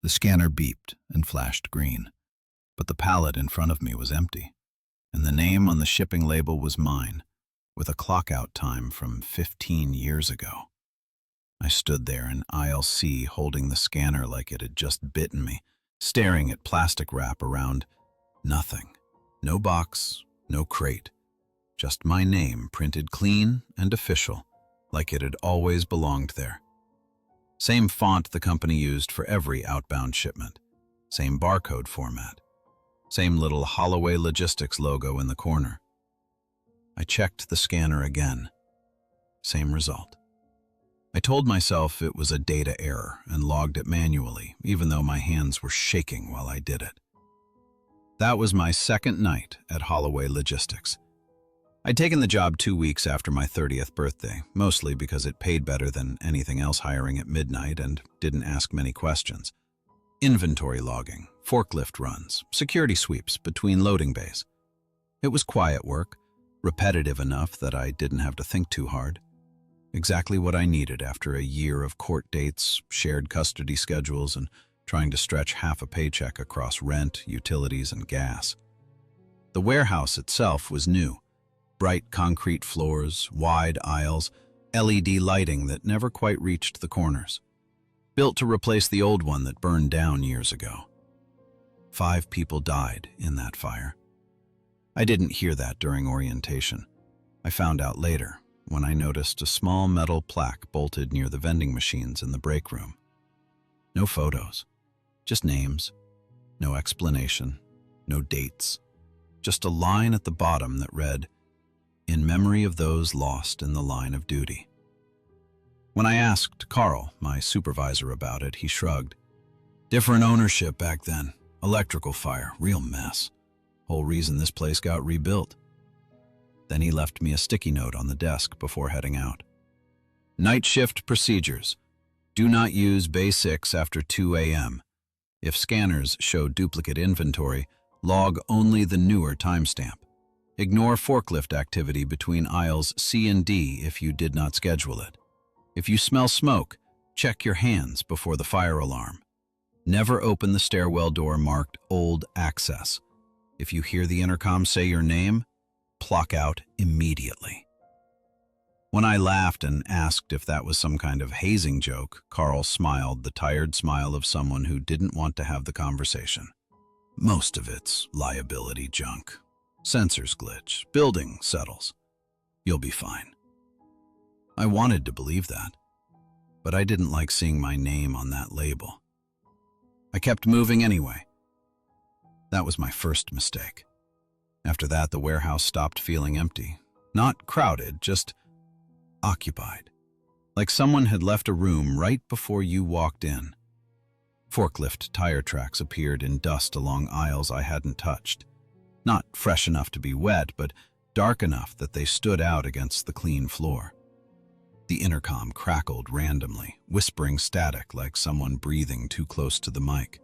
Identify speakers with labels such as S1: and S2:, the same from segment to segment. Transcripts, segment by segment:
S1: The scanner beeped and flashed green, but the pallet in front of me was empty, and the name on the shipping label was mine, with a clock-out time from 15 years ago. I stood there in aisle C holding the scanner like it had just bitten me, staring at plastic wrap around nothing. No box, no crate. Just my name printed clean and official, like it had always belonged there. Same font the company used for every outbound shipment. Same barcode format. Same little Holloway Logistics logo in the corner. I checked the scanner again. Same result. I told myself it was a data error and logged it manually, even though my hands were shaking while I did it. That was my second night at Holloway Logistics. I'd taken the job 2 weeks after my 30th birthday, mostly because it paid better than anything else hiring at midnight and didn't ask many questions. Inventory logging, forklift runs, security sweeps between loading bays. It was quiet work, repetitive enough that I didn't have to think too hard. Exactly what I needed after a year of court dates, shared custody schedules, and trying to stretch half a paycheck across rent, utilities, and gas. The warehouse itself was new. Bright concrete floors, wide aisles, LED lighting that never quite reached the corners. Built to replace the old one that burned down years ago. 5 people died in that fire. I didn't hear that during orientation. I found out later when I noticed a small metal plaque bolted near the vending machines in the break room. No photos, just names, no explanation, no dates, just a line at the bottom that read, "In memory of those lost in the line of duty." When I asked Carl, my supervisor, about it, he shrugged. "Different ownership back then. Electrical fire, real mess. Whole reason this place got rebuilt." Then he left me a sticky note on the desk before heading out. "Night shift procedures. Do not use Bay 6 after 2 a.m. If scanners show duplicate inventory, log only the newer timestamp. Ignore forklift activity between aisles C and D if you did not schedule it. If you smell smoke, check your hands before the fire alarm. Never open the stairwell door marked Old Access. If you hear the intercom say your name, clock out immediately." When I laughed and asked if that was some kind of hazing joke, Carl smiled the tired smile of someone who didn't want to have the conversation. "Most of it's liability junk. Sensors glitch, building settles. You'll be fine." I wanted to believe that, but I didn't like seeing my name on that label. I kept moving anyway. That was my first mistake. After that, the warehouse stopped feeling empty. Not crowded, just occupied. Like someone had left a room right before you walked in. Forklift tire tracks appeared in dust along aisles I hadn't touched. Not fresh enough to be wet, but dark enough that they stood out against the clean floor. The intercom crackled randomly, whispering static like someone breathing too close to the mic.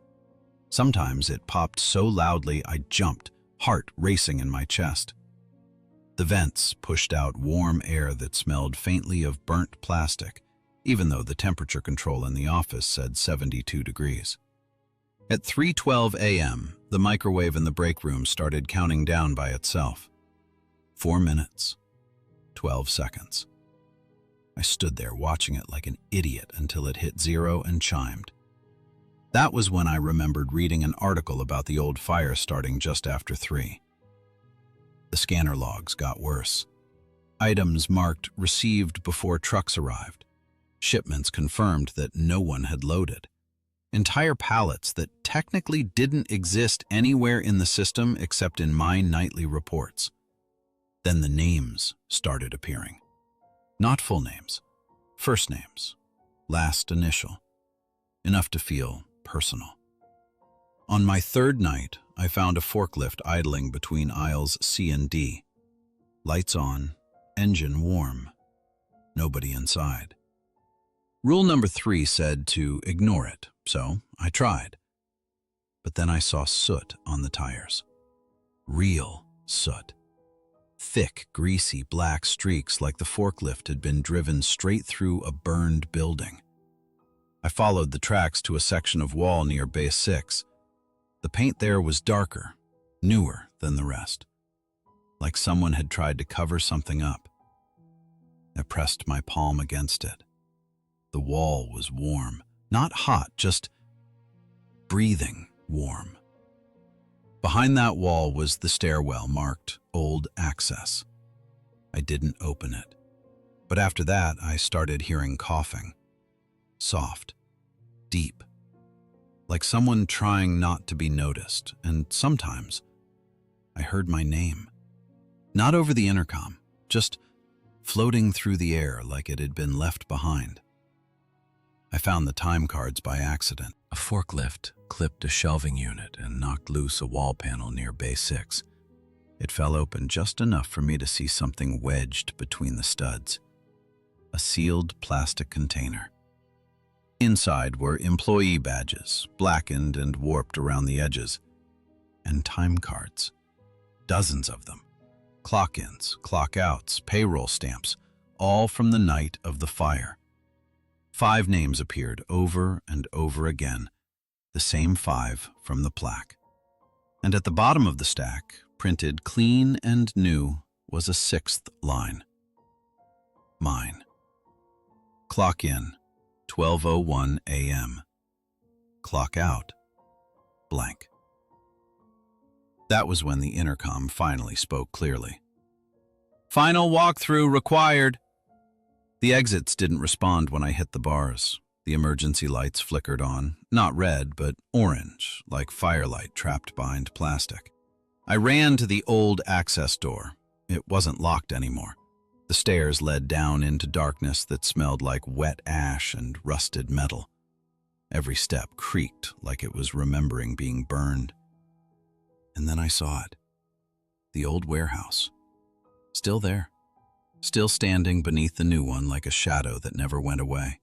S1: Sometimes it popped so loudly I jumped, heart racing in my chest. The vents pushed out warm air that smelled faintly of burnt plastic, even though the temperature control in the office said 72 degrees. At 3:12 a.m., the microwave in the break room started counting down by itself. 4 minutes, 12 seconds. I stood there watching it like an idiot until it hit 0 and chimed. That was when I remembered reading an article about the old fire starting just after 3. The scanner logs got worse. Items marked received before trucks arrived. Shipments confirmed that no one had loaded. Entire pallets that technically didn't exist anywhere in the system except in my nightly reports. Then the names started appearing. Not full names, first names, last initial. Enough to feel personal. On my 3rd night, I found a forklift idling between aisles C and D. Lights on, engine warm. Nobody inside. Rule number 3 said to ignore it, so I tried. But then I saw soot on the tires. Real soot. Thick, greasy black streaks like the forklift had been driven straight through a burned building. I followed the tracks to a section of wall near Base 6. The paint there was darker, newer than the rest, like someone had tried to cover something up. I pressed my palm against it. The wall was warm, not hot, just breathing warm. Behind that wall was the stairwell marked Old Access. I didn't open it, but after that I started hearing coughing. Soft, deep, like someone trying not to be noticed, and sometimes I heard my name. Not over the intercom, just floating through the air like it had been left behind. I found the time cards by accident. A forklift clipped a shelving unit and knocked loose a wall panel near Base 6. It fell open just enough for me to see something wedged between the studs. A sealed plastic container. Inside were employee badges, blackened and warped around the edges, and time cards. Dozens of them. Clock-ins, clock-outs, payroll stamps, all from the night of the fire. 5 names appeared over and over again, the same 5 from the plaque. And at the bottom of the stack, printed clean and new, was a 6th line. Mine. Clock in, 12:01 a.m. Clock out, blank. That was when the intercom finally spoke clearly. Final walkthrough required. The exits didn't respond when I hit the bars. The emergency lights flickered on, not red, but orange, like firelight trapped behind plastic. I ran to the old access door. It wasn't locked anymore. The stairs led down into darkness that smelled like wet ash and rusted metal. Every step creaked like it was remembering being burned. And then I saw it. The old warehouse. Still there. Still standing beneath the new one like a shadow that never went away.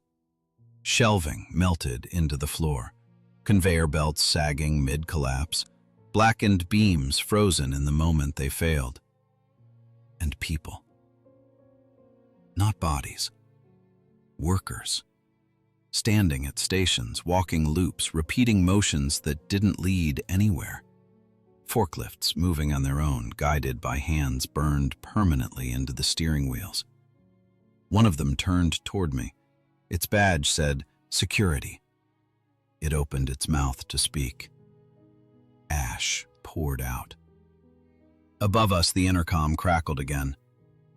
S1: Shelving melted into the floor. Conveyor belts sagging mid-collapse. Blackened beams frozen in the moment they failed. And people. Not bodies. Workers. Standing at stations, walking loops, repeating motions that didn't lead anywhere. Forklifts moving on their own, guided by hands burned permanently into the steering wheels. One of them turned toward me. Its badge said, "Security." It opened its mouth to speak. Ash poured out. Above us, the intercom crackled again.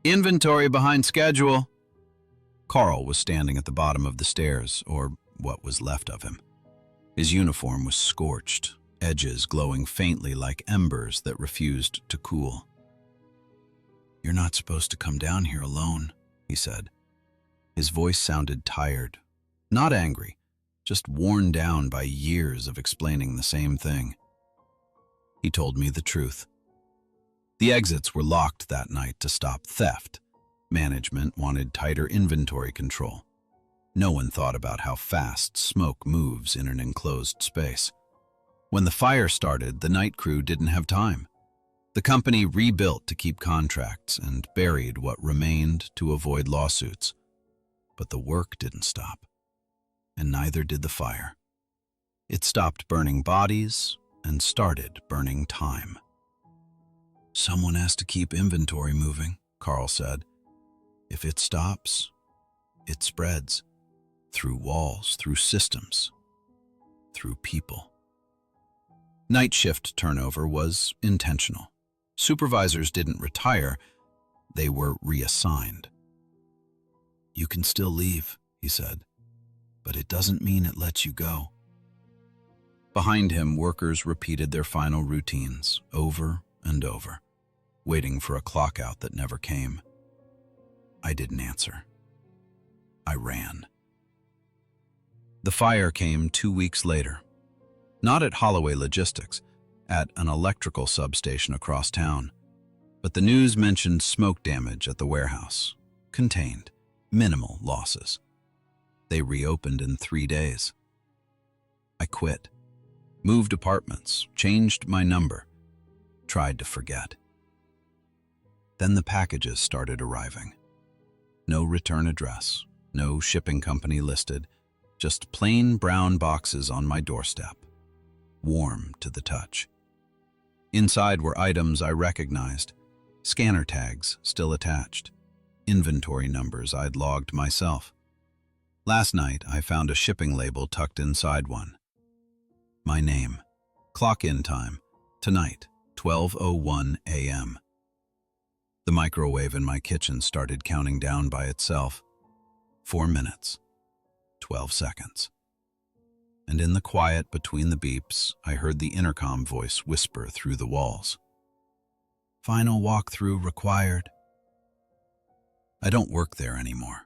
S1: "Inventory behind schedule." Carl was standing at the bottom of the stairs, or what was left of him. His uniform was scorched, edges glowing faintly like embers that refused to cool. "You're not supposed to come down here alone," he said. His voice sounded tired, not angry, just worn down by years of explaining the same thing. He told me the truth. The exits were locked that night to stop theft. Management wanted tighter inventory control. No one thought about how fast smoke moves in an enclosed space. When the fire started, the night crew didn't have time. The company rebuilt to keep contracts and buried what remained to avoid lawsuits. But the work didn't stop, and neither did the fire. It stopped burning bodies and started burning time. "Someone has to keep inventory moving," Carl said. "If it stops, it spreads. Through walls, through systems, through people." Night shift turnover was intentional. Supervisors didn't retire, they were reassigned. "You can still leave," he said, "but it doesn't mean it lets you go." Behind him, workers repeated their final routines over and over, waiting for a clock out that never came. I didn't answer. I ran. The fire came 2 weeks later. Not at Holloway Logistics, at an electrical substation across town. But the news mentioned smoke damage at the warehouse. Contained. Minimal losses. They reopened in 3 days. I quit. Moved apartments. Changed my number. Tried to forget. Then the packages started arriving. No return address. No shipping company listed. Just plain brown boxes on my doorstep, warm to the touch. Inside were items I recognized, scanner tags still attached, inventory numbers I'd logged myself. Last night, I found a shipping label tucked inside one. My name, clock-in time, tonight, 12:01 a.m. The microwave in my kitchen started counting down by itself. 4 minutes, 12 seconds. And in the quiet between the beeps, I heard the intercom voice whisper through the walls. Final walkthrough required. I don't work there anymore,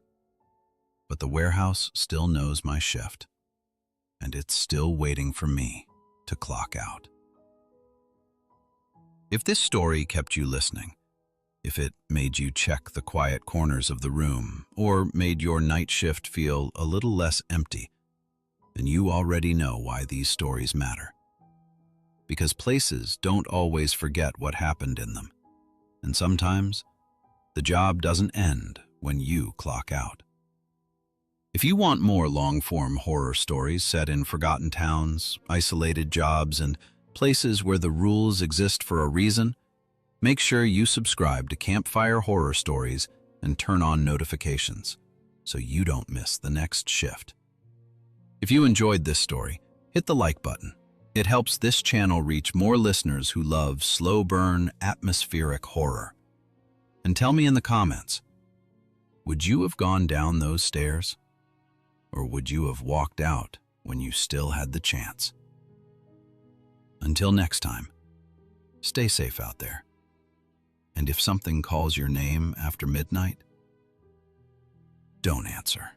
S1: but the warehouse still knows my shift, and it's still waiting for me to clock out. If this story kept you listening, if it made you check the quiet corners of the room, or made your night shift feel a little less empty, then you already know why these stories matter. Because places don't always forget what happened in them, and sometimes the job doesn't end when you clock out. If you want more long-form horror stories set in forgotten towns, isolated jobs, and places where the rules exist for a reason, make sure you subscribe to Campfire Horror Stories and turn on notifications so you don't miss the next shift. If you enjoyed this story, hit the like button. It helps this channel reach more listeners who love slow-burn, atmospheric horror. And tell me in the comments, would you have gone down those stairs? Or would you have walked out when you still had the chance? Until next time, stay safe out there. And if something calls your name after midnight, don't answer.